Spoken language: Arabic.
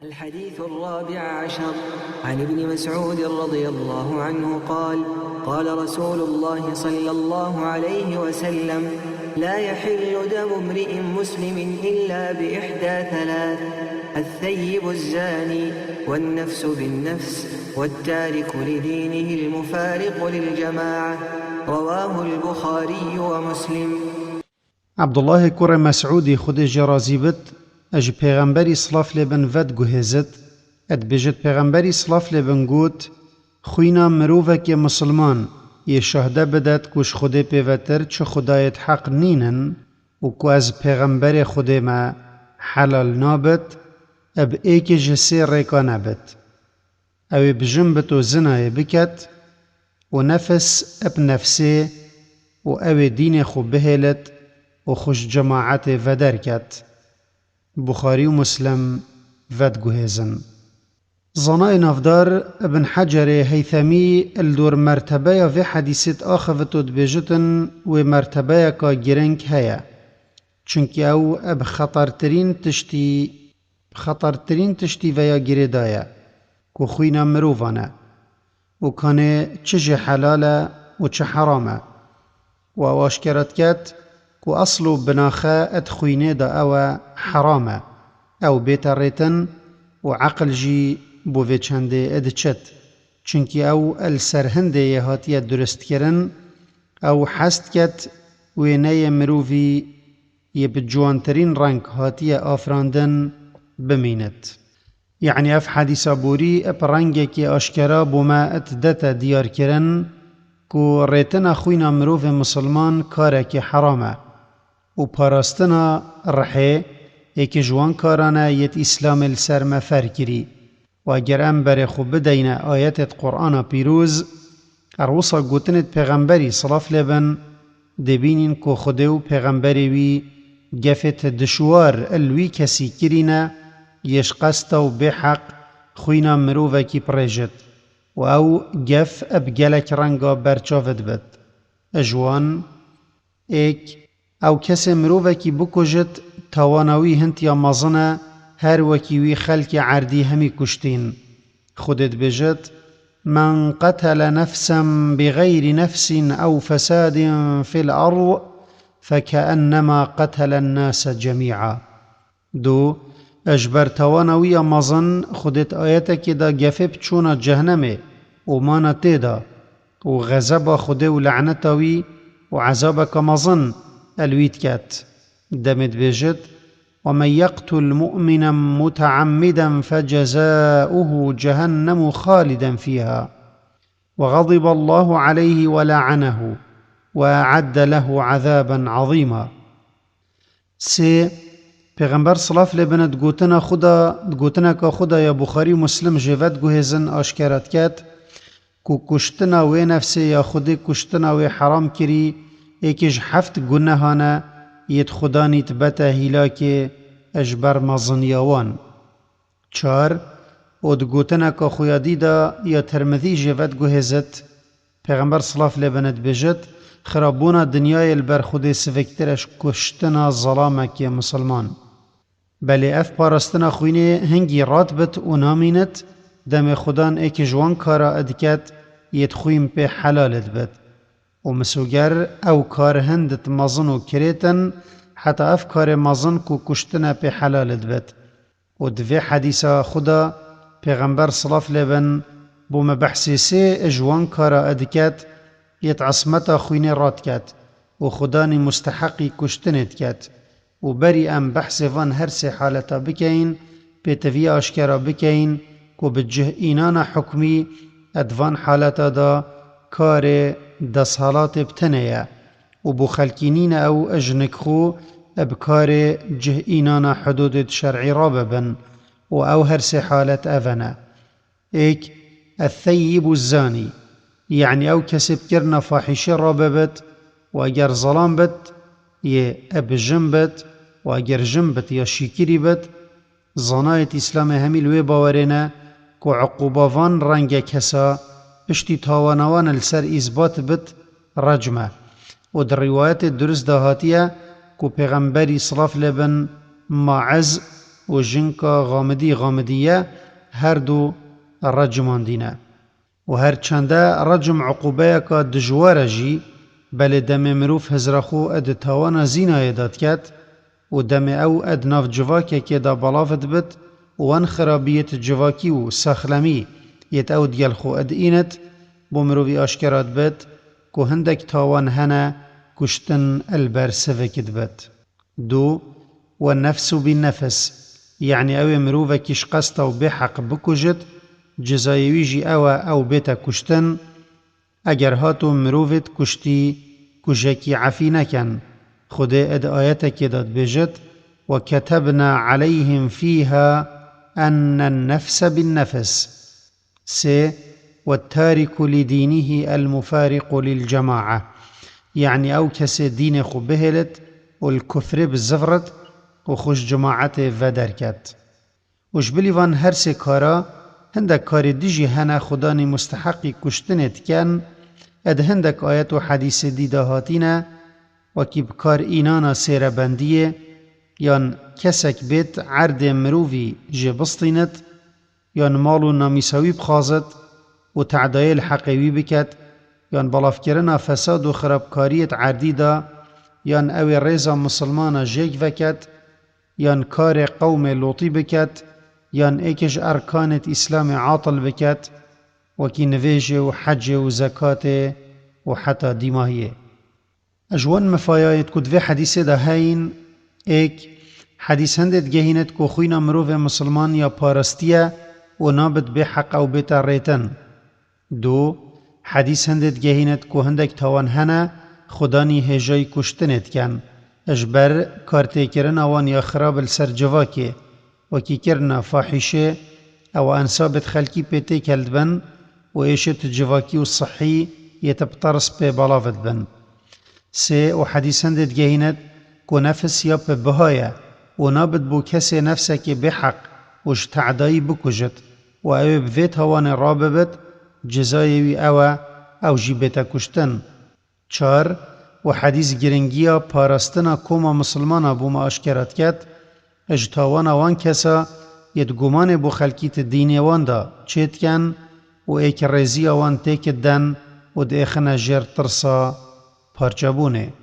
الحديث الرابع عشر عن ابن مسعود رضي الله عنه قال: قال رسول الله صلى الله عليه وسلم: لا يحل دم امرئ مسلم إلا بإحدى ثلاث: الثيب الزاني، والنفس بالنفس، والتارك لدينه المفارق للجماعة. رواه البخاري ومسلم. عبد الله كور مسعودي خود جرازي بت اج پیغمبری صلاف لبن ود گوهزت اد بجد پیغمبری صلاف لبن گوت: خوینا مروفک مسلمان یه شهده بدد کش خود پیوتر چه خدایت حق نینن و که از پیغمبر خود ما حلال نابد اب ایک جسی ریکا نبد او بجنبت و زنای بکت و نفس اب نفسه و او دین خو بهلت و خوش جماعت ودر کت. بخاري ومسلم فد جهزن. زناء نافدار ابن حجر هيثمي الدور مرتبه في حديثة آخفتو دبجتن و مرتبه كا جرنك هيا چونك او اب خطرترين تشتي ويا جردايا كو خوينا مروفانا و كان چج حلالا و چه حراما و واشكرت كات كو أصلو بناخا ادخوينه دا او حرامه او بيتريتن و عقل جي بو في چنده ادچت چونكي او السرهنده يهاتيه درست کرن او حست كت و نيه مروفي يبجوانترين رنگ هاتيه آفراندن بمينت. يعني اف حديث بوري اپ رنگكي اشكرا بما اتدتا ديار کرن كو ريتنا خوينا مروف مسلمان كاركي حرامه و پاراستنا رحي ایک جوان کارانه یت اسلام السر مفر کری و اگر ام بر خوب بدین آیت قرآن پیروز اروسا گوتنت پیغمبری صلاف لبن دبینین که خودو پیغمبری وی گفت دشوار الوی کسی کرینه یش قست و بحق خوینا مروفه کی پریجت و او گف اب گلک رنگا برچافت بد اجوان ایک او کسی مروفه کی بکجت توانوی هنت یا مزنه هر وکیوی خلق عردی همی کشتین خودت بجد: من قتل نفسا بغير نفس او فساد في الارض فكأنما قتل الناس جميعا. دو اجبر توانوی مزن خودت آیتا که دا گفه بچونا جهنمه و مانا تیدا و غضب خوده و لعنتوی و عذابك مزن الوید کت دمت بجد: ومن يقتل مؤمنا متعمدا فجزاؤه جهنم خالدا فيها وغضب الله عليه ولعنه وأعد له عذابا عظيما. سي پیغمبر صلاف لبنت گوتنا که خدا یا بخاری مسلم جوید گوهزن آشکارت کت که کشتنا و نفسه یا خودی کشتنا و حرام کری ایکش 7 گناهانه یت خدا نیت بتا هیلاک اجبر مزنیاوان. 4 اد گوتنا که خویادی دا یا ترمذی جوید گوهزت پیغمبر صلاف لبنت بجد: خرابونا دنیای البر خود سفکترش کشتنا ظلامک مسلمان بله اف پارستنا خوینه هنگی رات بت و نامینت دم خدان ایک جوان کارا ادکت یت خویم په حلالت بد و مسوگر او کار هندت مزن و کریتن حتی اف کار مزن کو کشتنا په حلالت بد و دوی حدیثا خدا پیغمبر صلاف لبن بو مبحثی سه اجوان کارا ادکت یت عصمتا خوینه رات کت و خدانی مستحقی کشتنت کت و بری ام بحث وان هر سه حالتا بکین په توی آشکارا بکین کو بجه اینانا حکمی ادوان حالتا دا کار دس حالات بتنیه و بو خلکینین او اجنک خو ابکار جه اینانا حدود شرعی راببن و او هر سه حالت اونا. ایک الثیب الزانی یعنی او کسب کرنا فاحشه راببت و اگر ظلام بت یه اب جنبت و اگر جنبت یا شیکری بت زنایت اسلام همیل وی باورینه که عقوباوان رنگ کسا پشتی تاوانوان السر اثبات بت رجمه و در روایت درست دهاتیه که پیغمبری صلاف لبن ماعز و جنکا غامدیه هر دو رجمان دینه. و هر چنده رجم عقوبه که دجواره جی بله دم مروف هزرخو اد تاوانا زینای داد کد و دم او اد ناف جواکه که دا بلافت بد وان خرابیت جواکی و ساخلمی یت او دیل خو اد اینت بو مروفی آشکرات بد که هندک تاوان هنه کشتن البر سفکت بد. دو والنفس بالنفس يعني او مروفه كش قسطه و بحق بكجت جزايويجي او بيتا كشتن اگر هاتو مروفت كشتي كجاكي عفي نكن خده اد آياتك داد بجت وكتبنا عليهم فيها أن النفس بالنفس. سي والتارك لدينه المفارق للجماعة يعني او كسي دين خو بهلت والكفر بالزفرت وخوش جماعت ودرکت. وش بلیوان هر سه کارا هندک کار دیجی هنه خدانی مستحقی کشتنت کن اد هندک آیت و حدیث دیده هاتینه و کی بکار اینانا سیر بندیه یان کسک بیت عرد مرووی جبستینت یان مالو نامیساوی بخازت و تعدایل حقیوی بکت یان بلافکرنا فساد و خرابکاریت عردی دا یان اوی ریزا مسلمانا جیگ وکت یان کار قوم لوطی بکت یان ایکش ارکانت اسلام عاطل بکت وکی نویجه و حج و زکات و حتی دیماهیه. اجوان مفایایت کد و حدیث ده هین ایک حدیث هندت گهینت که خوینا مروف مسلمان یا پارستیه و نابد به حق او بیتا ریتن. دو حدیث هندت گهینت که هندک تاوان هنه خدانی هجای کشتنت کن اجبر کارتی کرن اوان یا خراب السر جواکه وکی کرنا فاحشه او انصابت خلکی پیتی کلد بن و ایشت جواکی و صحی یتبطرس پی بلافت بن. سه و حدیث هندت گهینت که نفس یا پی بهایه و نابد بو کسی نفسه که بحق وش تعدایی بکجت و او بفیت هوان راببت جزایوی او جیبتا کشتن. چار و حدیث گرنگیا پاراستنا کوما مسلمانا بوما اشکرات کت اجتاوانا وان کسا ید گمان بو خلکیت دینی وان دا چیت کن و ایک ریزی وان تیکت دن و دیخنا جر ترسا پارچابونه.